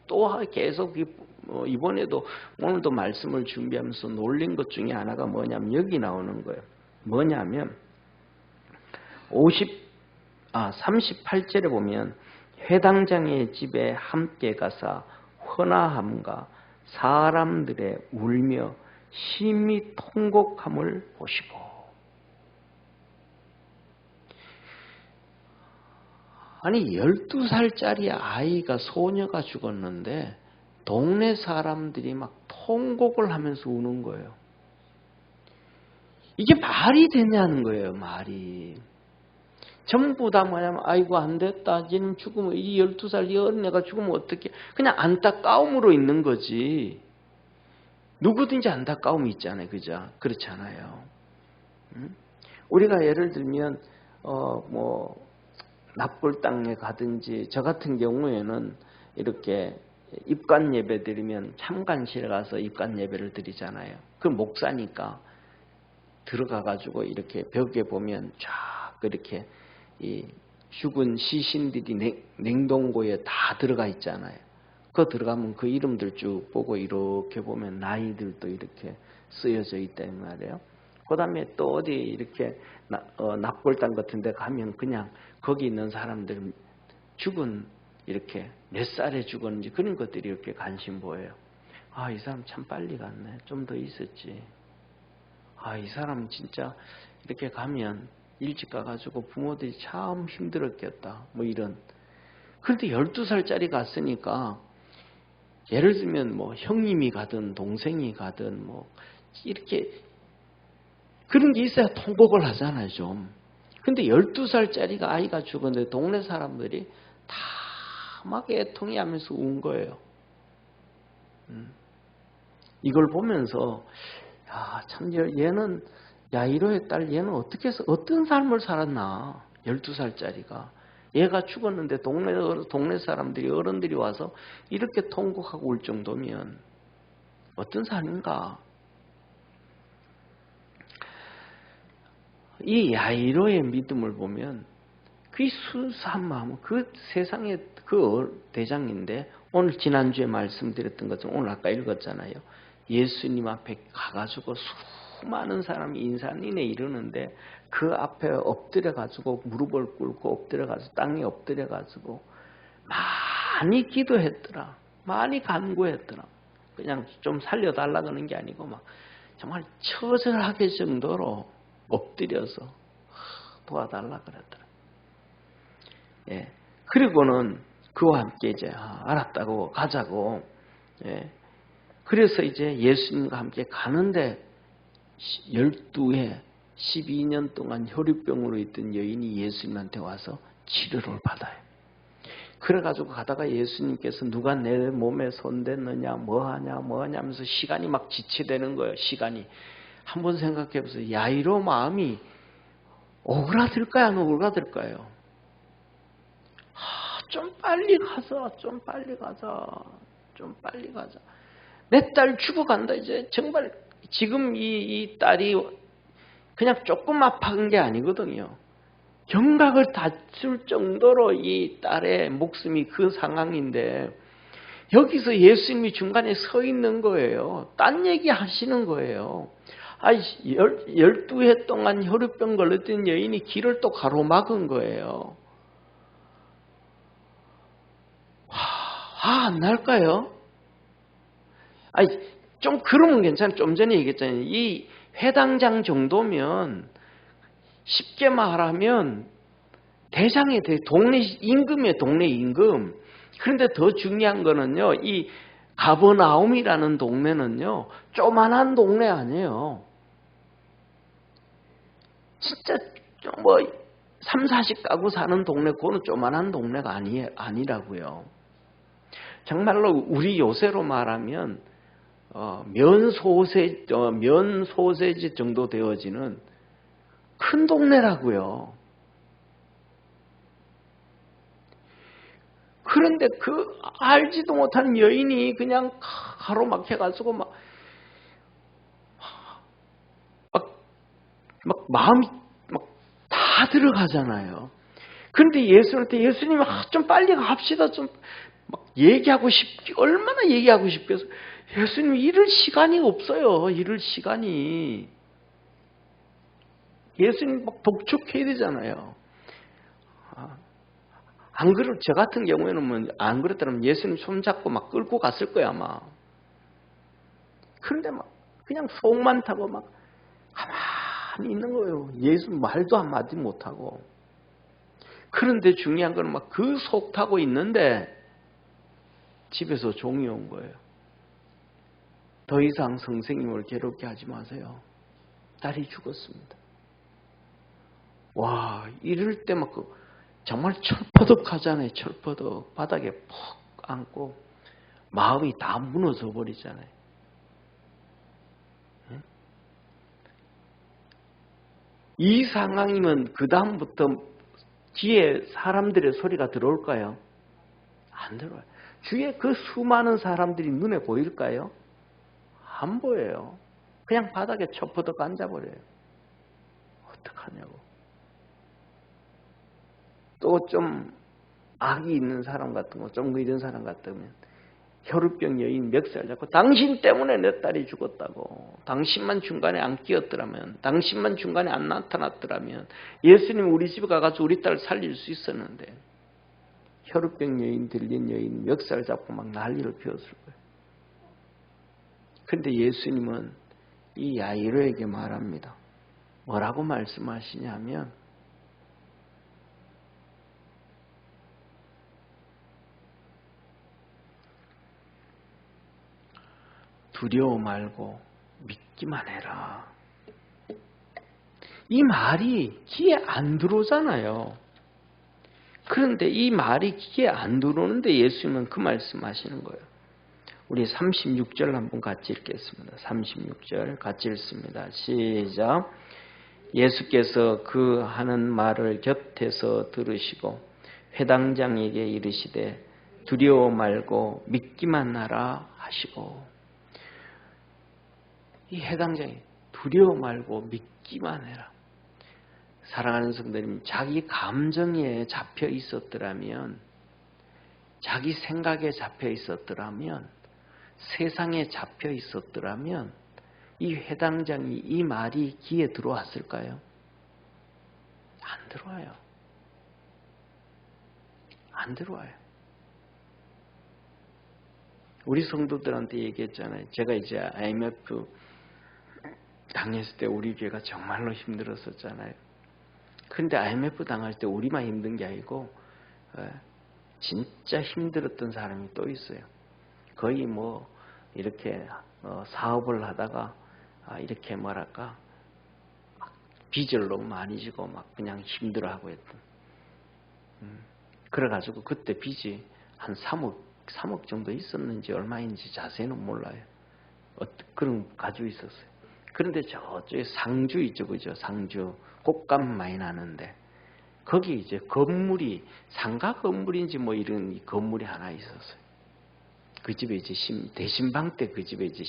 또 계속 이번에도 오늘도 말씀을 준비하면서 놀란 것 중에 하나가 뭐냐면 여기 나오는 거예요. 뭐냐면 38절에 보면 회당장의 집에 함께 가사 헌화함과 사람들의 울며 심히 통곡함을 보시고. 아니 12살짜리 아이가 소녀가 죽었는데 동네 사람들이 막 통곡을 하면서 우는 거예요. 이게 말이 되냐는 거예요. 말이. 전부 다 뭐냐면 아이고 안 됐다. 얘는 죽으면 이 12살 이 어린애가 죽으면 어떻게, 그냥 안타까움으로 있는 거지. 누구든지 안타까움이 있잖아요. 그죠? 그렇지 않아요. 우리가 예를 들면 납골 땅에 가든지, 저 같은 경우에는 이렇게 입관 예배 드리면 참관실에 가서 입관 예배를 드리잖아요. 그 목사니까 들어가가지고 이렇게 벽에 보면 쫙 이렇게 이 죽은 시신들이 냉동고에 다 들어가 있잖아요. 그 들어가면 그 이름들 쭉 보고 이렇게 보면 나이들도 이렇게 쓰여져 있단 말이에요. 그 다음에 또 어디 이렇게 납골당 같은 데 가면 그냥 거기 있는 사람들 죽은 이렇게 몇 살에 죽었는지 그런 것들이 이렇게 관심 보여요. 아, 이 사람 참 빨리 갔네. 좀 더 있었지. 아, 이 사람 진짜 이렇게 가면 일찍 가가지고 부모들이 참 힘들었겠다. 뭐 이런. 그런데 12살짜리 갔으니까 예를 들면 뭐 형님이 가든 동생이 가든 뭐 이렇게 그런 게 있어야 통곡을 하잖아요, 좀. 근데 12살짜리가 아이가 죽었는데 동네 사람들이 다 막 애통해 하면서 운 거예요. 이걸 보면서 야, 참 얘는 야이로의 딸 얘는 어떻게 해서 어떤 삶을 살았나. 12살짜리가. 얘가 죽었는데 동네 사람들이 어른들이 와서 이렇게 통곡하고 울 정도면 어떤 삶인가. 이 야이로의 믿음을 보면 그 순수한 마음, 그 세상의 그 대장인데, 오늘 지난주에 말씀드렸던 것처럼 오늘 아까 읽었잖아요. 예수님 앞에 가가지고 수많은 사람이 인산인해 이르는데 그 앞에 엎드려가지고 무릎을 꿇고 엎드려가지고 땅에 엎드려가지고 많이 기도했더라. 많이 간구했더라. 그냥 좀 살려달라 그러는 게 아니고 막 정말 처절하게 정도로 엎드려서 도와달라 그랬더라. 예. 그리고는 그와 함께 이제 알았다고 가자고. 예. 그래서 이제 예수님과 함께 가는데 12에 12년 동안 혈유병으로 있던 여인이 예수님한테 와서 치료를 받아요. 그래가지고 가다가 예수님께서 누가 내 몸에 손댔느냐 뭐하냐 하면서 시간이 막 지체되는 거예요. 시간이. 한번 생각해 보세요. 야이로 마음이 오그라들까요? 안 오그라들까요? 좀 빨리 가자, 좀 빨리 가자, 좀 빨리 가자. 내 딸 죽어간다 이제. 정말 지금 이 딸이 그냥 조금 아파한 게 아니거든요. 경각을 다칠 정도로 이 딸의 목숨이 그 상황인데 여기서 예수님이 중간에 서 있는 거예요. 딴 얘기 하시는 거예요. 12해 동안 혈우병 걸렸던 여인이 길을 또 가로막은 거예요. 화 안 날까요? 좀 그러면 괜찮아요. 좀 전에 얘기했잖아요. 이 회당장 정도면 쉽게 말하면 대장이 돼. 동네 임금이에요. 동네 임금. 그런데 더 중요한 거는요. 이 가버나움이라는 동네는요. 조만한 동네 아니에요. 진짜 뭐 3, 40가구 사는 동네 그거는 조만한 동네가 아니라고요. 정말로 우리 요새로 말하면 면 소세지 정도 되어지는 큰 동네라고요. 그런데 그 알지도 못한 여인이 그냥 가로막혀가지고 막 마음이 막 다 들어가잖아요. 그런데 예수님이 좀 빨리 갑시다. 좀 막 얘기하고 얼마나 얘기하고 싶겠어. 예수님 이럴 시간이 없어요. 이럴 시간이. 예수님 막 독촉해야 되잖아요. 안 그럴 저 같은 경우에는 안 그랬다면 예수님 손잡고 막 끌고 갔을 거야 아마. 그런데 막 그냥 속만 타고 막 가만히 있는 거예요. 예수 말도 한마디 못하고. 그런데 중요한 건 막 그 속 타고 있는데 집에서 종이 온 거예요. 더 이상 선생님을 괴롭게 하지 마세요. 딸이 죽었습니다. 와, 이럴 때 막 정말 철퍼덕하잖아요. 철퍼덕. 바닥에 푹 앉고 마음이 다 무너져 버리잖아요. 이 상황이면 그 다음부터 뒤에 사람들의 소리가 들어올까요? 안 들어와요. 주위에 그 수많은 사람들이 눈에 보일까요? 안 보여요. 그냥 바닥에 철퍼덕 앉아버려요. 어떡하냐고. 또 좀 악이 있는 사람 같은 거, 좀 이런 사람 같으면 혈우병 여인 멱살 잡고 당신 때문에 내 딸이 죽었다고. 당신만 중간에 안 끼었더라면, 당신만 중간에 안 나타났더라면 예수님 우리 집에 가가지고 우리 딸 살릴 수 있었는데. 혈우병 여인, 들린 여인 멱살 잡고 막 난리를 피웠을 거예요. 그런데 예수님은 이 야이로에게 말합니다. 뭐라고 말씀하시냐면 두려워 말고 믿기만 해라. 이 말이 귀에 안 들어오잖아요. 그런데 이 말이 귀에 안 들어오는데 예수님은 그 말씀하시는 거예요. 우리 36절 한번 같이 읽겠습니다. 36절 같이 읽습니다. 시작. 예수께서 그 하는 말을 곁에서 들으시고 회당장에게 이르시되 두려워 말고 믿기만 하라 하시고. 이 회당장이 두려워 말고 믿기만 해라. 사랑하는 성도님, 자기 감정에 잡혀 있었더라면, 자기 생각에 잡혀 있었더라면, 세상에 잡혀 있었더라면 이 회당장이 이 말이 귀에 들어왔을까요? 안 들어와요. 안 들어와요. 우리 성도들한테 얘기했잖아요. 제가 이제 IMF 당했을 때 우리 교회가 정말로 힘들었었잖아요. 그런데 IMF 당할 때 우리만 힘든 게 아니고 진짜 힘들었던 사람이 또 있어요. 거의 뭐 이렇게 사업을 하다가 이렇게 뭐랄까 빚을 너무 많이 지고 막 그냥 힘들어하고 했던. 그래가지고 그때 빚이 한 3억 정도 있었는지 얼마인지 자세히는 몰라요. 그런 가지고 있었어요. 그런데 저쪽에 상주 있죠, 그죠? 상주 꽃감 많이 나는데 거기 이제 건물이 상가 건물인지 뭐 이런 건물이 하나 있었어요. 그 집에 이제 대신방 때 그 집에 이제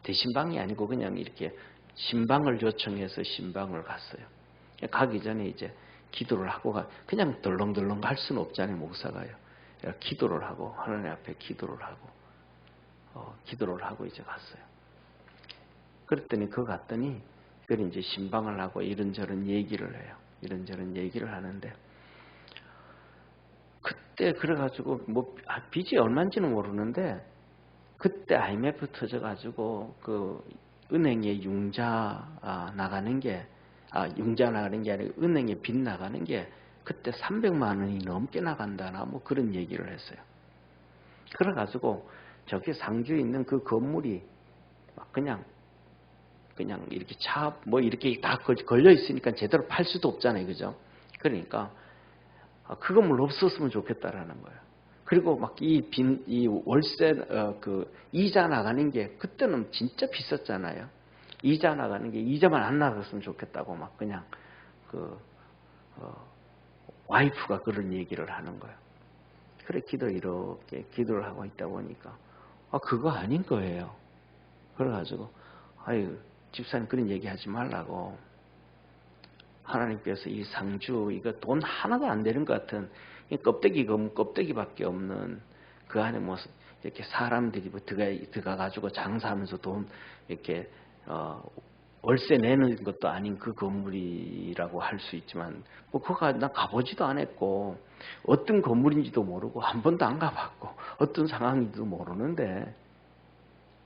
대신방이 아니고 그냥 이렇게 신방을 요청해서 신방을 갔어요. 가기 전에 이제 기도를 하고 그냥 덜렁덜렁 갈 수는 없잖아요, 목사가요. 기도를 하고 하나님 앞에 기도를 하고 이제 갔어요. 그랬더니 갔더니 그걸 이제 신방을 하고 이런저런 얘기를 해요. 이런저런 얘기를 하는데 그때 그래가지고 뭐 빚이 얼마인지는 모르는데 그때 IMF 터져가지고 그 은행에 융자 나가는 게 아니라 은행에 빚 나가는 게 그때 300만 원이 넘게 나간다나 뭐 그런 얘기를 했어요. 그래가지고 저기 상주에 있는 그 건물이 그냥 이렇게 뭐 이렇게 다 걸려 있으니까 제대로 팔 수도 없잖아요, 그죠? 그러니까 그 건물 없었으면 좋겠다라는 거예요. 그리고 막 이 월세 그 이자 나가는 게 그때는 진짜 비쌌잖아요. 이자 나가는 게 이자만 안 나갔으면 좋겠다고 막 그냥 와이프가 그런 얘기를 하는 거예요. 그래 이렇게 기도를 하고 있다 보니까 그거 아닌 거예요. 그래가지고 아유 집사님 그런 얘기하지 말라고. 하나님께서 이 상주 이거 돈 하나도 안 되는 것 같은 껍데기밖에 없는 그 안에 뭐 이렇게 사람들이 뭐 들어가 가지고 장사하면서 돈 이렇게 월세 내는 것도 아닌 그 건물이라고 할 수 있지만 뭐 그거 나 가보지도 않았고 어떤 건물인지도 모르고 한 번도 안 가봤고 어떤 상황인지도 모르는데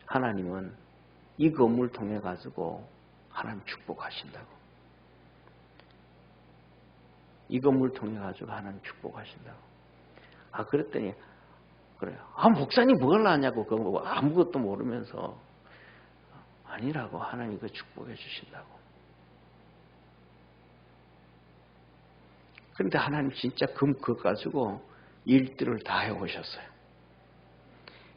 하나님은 이 건물 통해 가지고 하나님 축복하신다고. 이 건물 통해 가지고 하나님 축복하신다고. 그랬더니 그래요. 목사님 뭘 아냐고 그거 아무것도 모르면서 아니라고 하나님 그 축복해 주신다고. 그런데 하나님 진짜 그거 가지고 일들을 다 해오셨어요.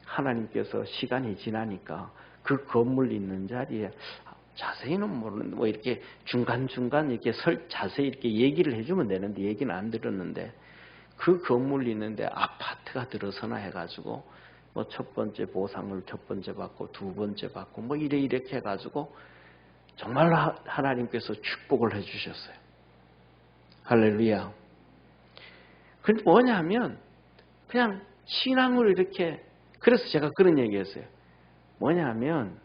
하나님께서 시간이 지나니까 그 건물 있는 자리에 자세히는 모르는데 뭐 이렇게 중간중간 이렇게 자세히 이렇게 얘기를 해주면 되는데 얘기는 안 들었는데 그 건물 있는데 아파트가 들어서나 해가지고 뭐 첫 번째 보상을 첫 번째 받고 두 번째 받고 뭐 이렇게 해가지고 정말로 하나님께서 축복을 해주셨어요. 할렐루야. 근데 뭐냐면 그냥 신앙으로 이렇게 그래서 제가 그런 얘기했어요. 뭐냐면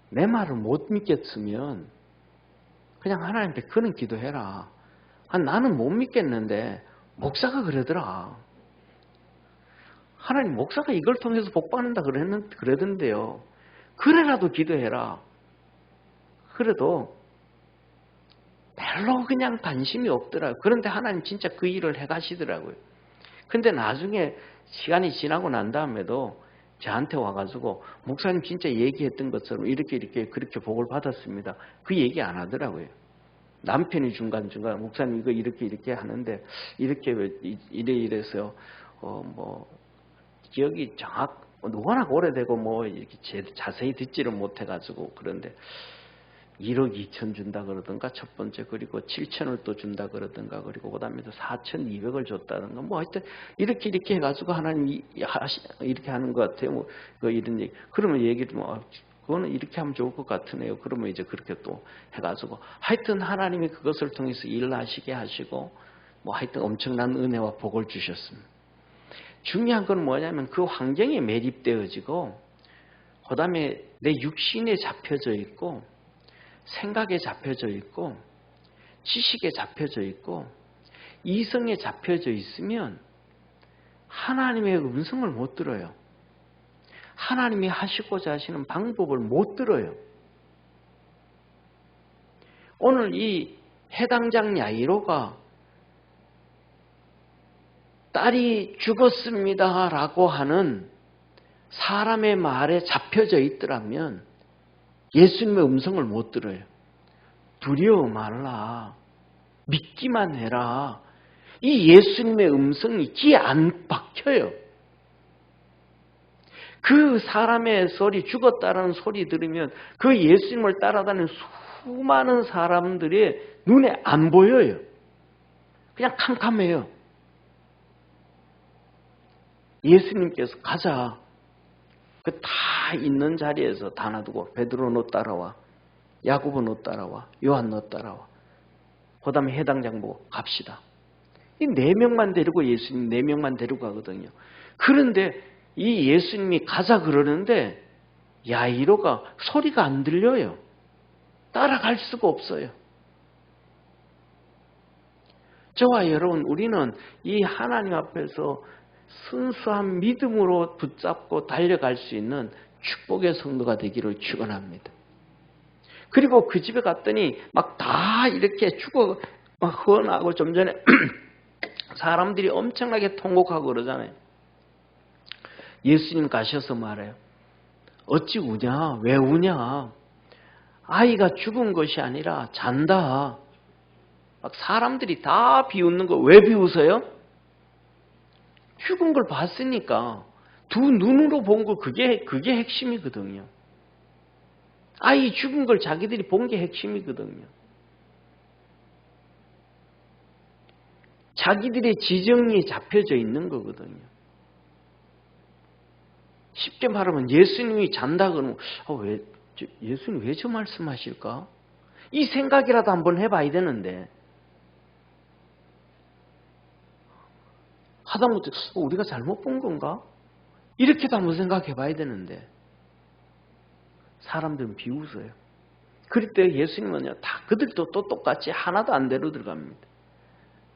내 말을 못 믿겠으면 그냥 하나님께 그런 기도해라. 나는 못 믿겠는데 목사가 그러더라. 하나님 목사가 이걸 통해서 복받는다 그러던데요. 그래라도 기도해라. 그래도 별로 그냥 관심이 없더라고요. 그런데 하나님 진짜 그 일을 해가시더라고요. 근데 나중에 시간이 지나고 난 다음에도 저한테 와가지고 목사님 진짜 얘기했던 것처럼 이렇게 그렇게 복을 받았습니다. 그 얘기 안 하더라고요. 남편이 중간중간 목사님 이거 이렇게 하는데 이렇게 왜 이래서 뭐 기억이 워낙 오래되고 뭐 이렇게 자세히 듣지를 못해가지고 그런데 1억 2천 준다 그러던가 첫 번째 그리고 7천을 또 준다 그러던가 그리고 그다음에 또 4,200을 줬다던가 뭐 하여튼 이렇게 해가지고 하나님 이렇게 하는 것 같아요. 뭐 이런 얘기 그러면 얘기를 뭐 그거는 이렇게 하면 좋을 것 같으네요. 그러면 이제 그렇게 또 해가지고 하여튼 하나님이 그것을 통해서 일하시게 하시고 뭐 하여튼 엄청난 은혜와 복을 주셨습니다. 중요한 건 뭐냐면 그 환경에 매립되어지고 그다음에 내 육신에 잡혀져 있고 생각에 잡혀져 있고 지식에 잡혀져 있고 이성에 잡혀져 있으면 하나님의 음성을 못 들어요. 하나님이 하시고자 하시는 방법을 못 들어요. 오늘 이 해당장 야이로가 딸이 죽었습니다 라고 하는 사람의 말에 잡혀져 있더라면 예수님의 음성을 못 들어요. 두려워 말라. 믿기만 해라. 이 예수님의 음성이 귀에 안 박혀요. 그 사람의 소리, 죽었다라는 소리 들으면 그 예수님을 따라다니는 수많은 사람들의 눈에 안 보여요. 그냥 캄캄해요. 예수님께서 가자. 그 다 있는 자리에서 다 놔두고 베드로 너 따라와. 야고보 너 따라와. 요한 너 따라와. 그 다음에 해당장 보고 갑시다. 이 4명만 데리고 예수님 4명만 데리고 가거든요. 그런데 이 예수님이 가자 그러는데 야이로가 소리가 안 들려요. 따라갈 수가 없어요. 저와 여러분, 우리는 이 하나님 앞에서 순수한 믿음으로 붙잡고 달려갈 수 있는 축복의 성도가 되기를 축원합니다. 그리고 그 집에 갔더니 막 다 이렇게 죽어 막 헌하고, 좀 전에 사람들이 엄청나게 통곡하고 그러잖아요. 예수님 가셔서 말해요. 어찌 우냐? 왜 우냐? 아이가 죽은 것이 아니라 잔다. 막 사람들이 다 비웃는 거. 왜 비웃어요? 죽은 걸 봤으니까. 두 눈으로 본 거, 그게 핵심이거든요. 아이 죽은 걸 자기들이 본 게 핵심이거든요. 자기들의 지정이 잡혀져 있는 거거든요. 쉽게 말하면 예수님이 잔다 그러면 예수님 왜 저 말씀하실까? 이 생각이라도 한번 해봐야 되는데, 하다못해 우리가 잘못 본 건가? 이렇게도 한번 생각해 봐야 되는데 사람들은 비웃어요. 그럴 때 예수님은요, 다 그들도 또 똑같이 하나도 안 데려 들어갑니다.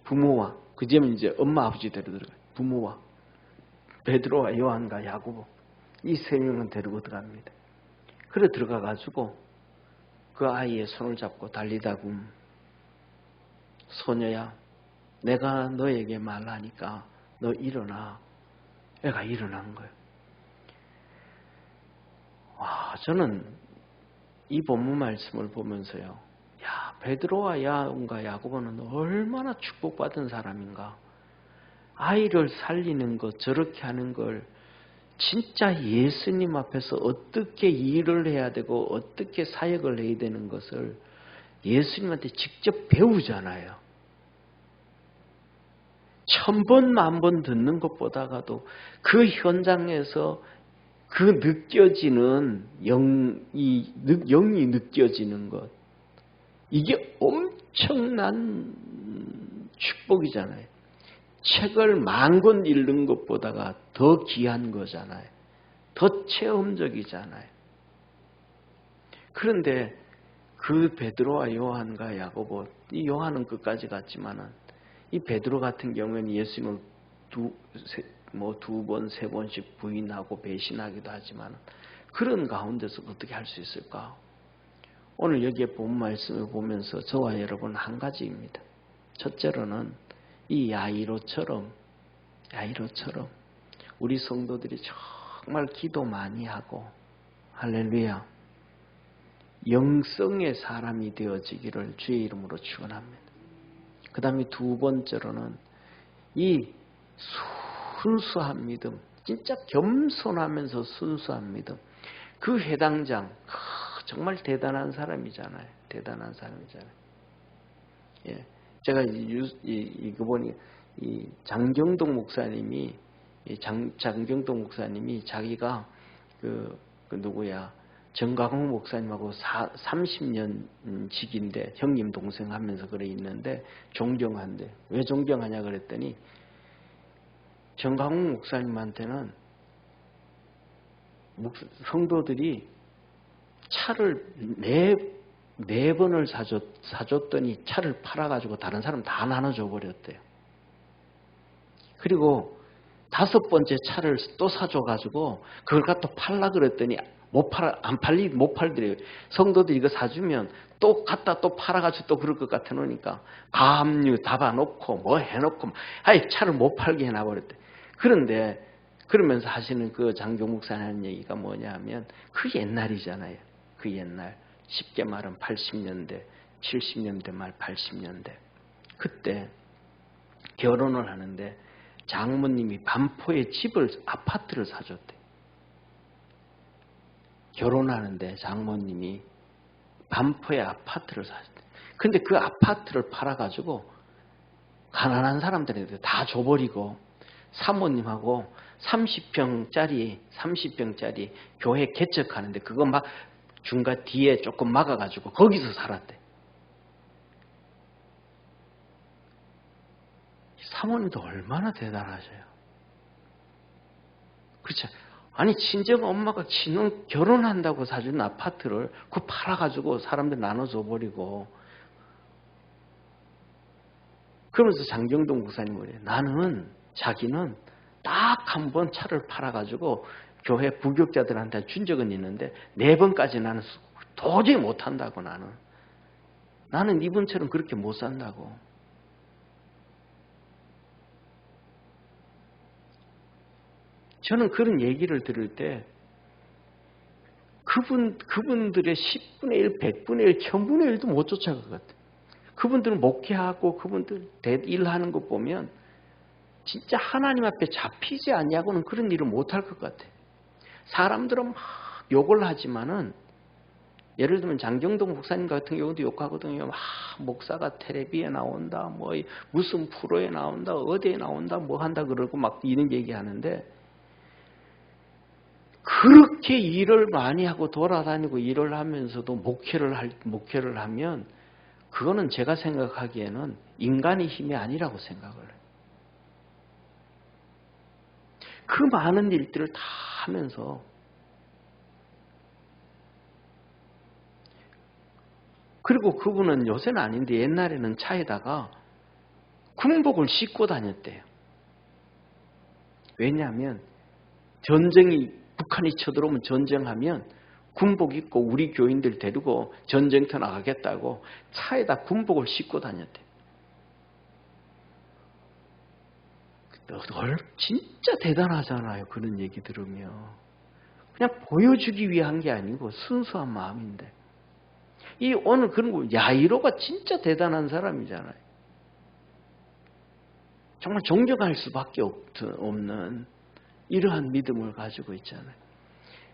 부모와, 그제면 이제 엄마 아버지 데려 들어가요. 부모와 베드로와 요한과 야고보, 이 3명은 데리고 들어갑니다. 그래 들어가가지고 그 아이의 손을 잡고 달리다굼, 소녀야, 내가 너에게 말하니까 너 일어나. 애가 일어난 거예요. 와, 저는 이 본문 말씀을 보면서요, 야, 베드로와 요한과 야고보는 얼마나 축복받은 사람인가. 아이를 살리는 것, 저렇게 하는 걸 진짜 예수님 앞에서 어떻게 일을 해야 되고 어떻게 사역을 해야 되는 것을 예수님한테 직접 배우잖아요. 1000번, 10,000번 듣는 것보다가도 그 현장에서 그 느껴지는 영이 느껴지는 것, 이게 엄청난 축복이잖아요. 책을 10,000권 읽는 것보다가 더 귀한 거잖아요. 더 체험적이잖아요. 그런데 그 베드로와 요한과 야고보, 이 요한은 끝까지 갔지만은 이 베드로 같은 경우에는 예수님을 두 번, 3번씩 부인하고 배신하기도 하지만 그런 가운데서 어떻게 할 수 있을까? 오늘 여기에 본 말씀을 보면서 저와 여러분 한 가지입니다. 첫째로는 이 야이로처럼 우리 성도들이 정말 기도 많이 하고, 할렐루야, 영성의 사람이 되어지기를 주의 이름으로 축원합니다. 그 다음에 2번째로는 이 순수한 믿음, 진짜 겸손하면서 순수한 믿음. 그 회당장 정말 대단한 사람이잖아요. 예, 제가 이거 보니 이 장경동 목사님이 자기가 그 누구야, 정광훈 목사님하고 30년 직인데 형님 동생 하면서 그래 있는데 존경한대. 왜 존경하냐 그랬더니 정광훈 목사님한테는 성도들이 차를 네 번을 사줬더니 차를 팔아가지고 다른 사람 다 나눠줘 버렸대요. 그리고 5번째 차를 또 사줘가지고 그걸 갖다 팔라 그랬더니 못 팔더래요. 성도들이 이거 사주면 또 갖다 또 팔아가지고 또 그럴 것 같아 놓으니까 가압류 담아놓고 뭐 해놓고 차를 못 팔게 해놔버렸대. 그런데 그러면서 하시는 그 장경 목사님 하는 얘기가 뭐냐면 그 옛날이잖아요. 그 옛날, 쉽게 말하면 80년대, 70년대 말 80년대. 그때 결혼을 하는데 장모님이 반포에 아파트를 사줬대. 결혼하는데 장모님이 반포에 아파트를 샀어요. 근데 그 아파트를 팔아가지고 가난한 사람들한테 다 줘버리고 사모님하고 30평짜리 교회 개척하는데 그거 막 중간 뒤에 조금 막아가지고 거기서 살았대. 사모님도 얼마나 대단하셔요. 그렇죠. 아니 친정 엄마가 신혼 결혼한다고 사준 아파트를 그거 팔아가지고 사람들 나눠줘 버리고 그러면서 장경동 목사님 그래요. 자기는 딱 한 번 차를 팔아가지고 교회 부교육자들한테 준 적은 있는데 4번까지 나는 도저히 못한다고 나는 이분처럼 그렇게 못 산다고. 저는 그런 얘기를 들을 때 그분들의 10분의 1, 100분의 1, 1000분의 1도 못 쫓아갈 것 같아요. 그분들은 목회하고 그분들 일하는 거 보면 진짜 하나님 앞에 잡히지 않냐고는 그런 일을 못할 것 같아요. 사람들은 막 욕을 하지만은 예를 들면 장경동 목사님 같은 경우도 욕하거든요. 목사가 텔레비에 나온다, 뭐 무슨 프로에 나온다, 어디에 나온다, 뭐 한다 그러고 막 이런 얘기하는데 그렇게 일을 많이 하고 돌아다니고 일을 하면서도 목회를 하면 그거는 제가 생각하기에는 인간의 힘이 아니라고 생각을 해요. 그 많은 일들을 다 하면서 그리고 그분은 요새는 아닌데 옛날에는 차에다가 군복을 싣고 다녔대요. 왜냐하면 북한이 쳐들어오면 전쟁하면 군복 입고 우리 교인들 데리고 전쟁터 나가겠다고 차에다 군복을 싣고 다녔대요. 진짜 대단하잖아요. 그런 얘기 들으면. 그냥 보여주기 위한 게 아니고 순수한 마음인데. 오늘 그런 거 야이로가 진짜 대단한 사람이잖아요. 정말 존경할 수밖에 없는 이러한 믿음을 가지고 있잖아요.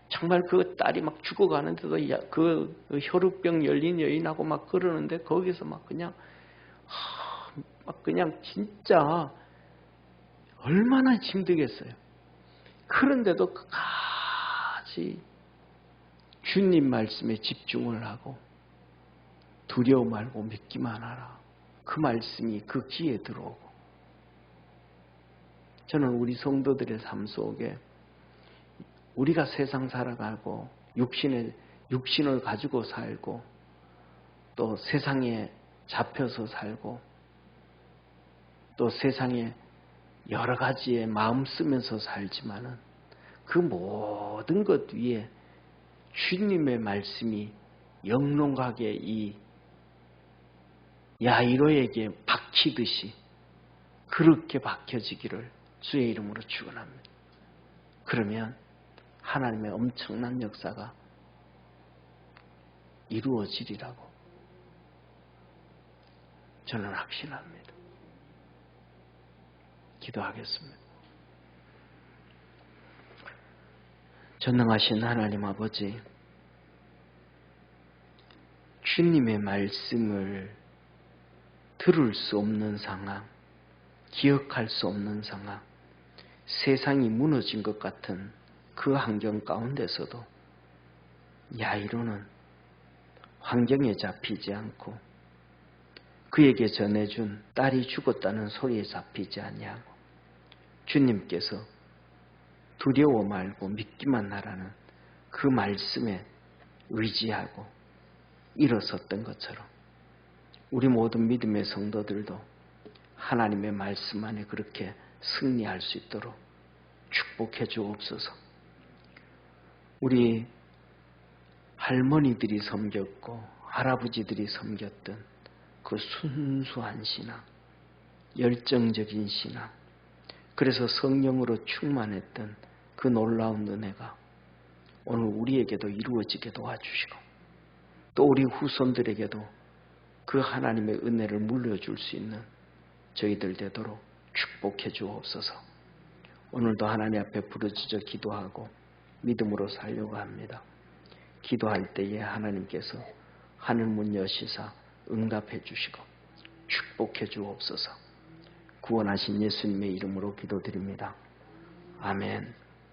정말 그 딸이 막 죽어가는데도 그 혈우병 열린 여인하고 막 그러는데 거기서 막 그냥 진짜 얼마나 힘들겠어요. 그런데도 끝까지 주님 말씀에 집중을 하고 두려워 말고 믿기만 하라. 그 말씀이 그 귀에 들어오고 저는 우리 성도들의 삶 속에 우리가 세상 살아가고 육신을 가지고 살고 또 세상에 잡혀서 살고 또 세상에 여러 가지의 마음 쓰면서 살지만은 그 모든 것 위에 주님의 말씀이 영롱하게 이 야이로에게 박히듯이 그렇게 박혀지기를 주의 이름으로 축원합니다. 그러면 하나님의 엄청난 역사가 이루어지리라고 저는 확신합니다. 기도하겠습니다. 전능하신 하나님 아버지, 주님의 말씀을 들을 수 없는 상황, 기억할 수 없는 상황, 세상이 무너진 것 같은 그 환경 가운데서도 야이로는 환경에 잡히지 않고 그에게 전해준 딸이 죽었다는 소리에 잡히지 아니하고 주님께서 두려워 말고 믿기만 하라는 그 말씀에 의지하고 일어섰던 것처럼 우리 모든 믿음의 성도들도 하나님의 말씀 안에 그렇게 승리할 수 있도록 축복해 주옵소서. 우리 할머니들이 섬겼고 할아버지들이 섬겼던 그 순수한 신앙, 열정적인 신앙, 그래서 성령으로 충만했던 그 놀라운 은혜가 오늘 우리에게도 이루어지게 도와주시고 또 우리 후손들에게도 그 하나님의 은혜를 물려줄 수 있는 저희들 되도록 축복해 주옵소서. 오늘도 하나님 앞에 부르짖어 기도하고 믿음으로 살려고 합니다. 기도할 때에 하나님께서 하늘문 여시사 응답해 주시고 축복해 주옵소서. 구원하신 예수님의 이름으로 기도드립니다. 아멘.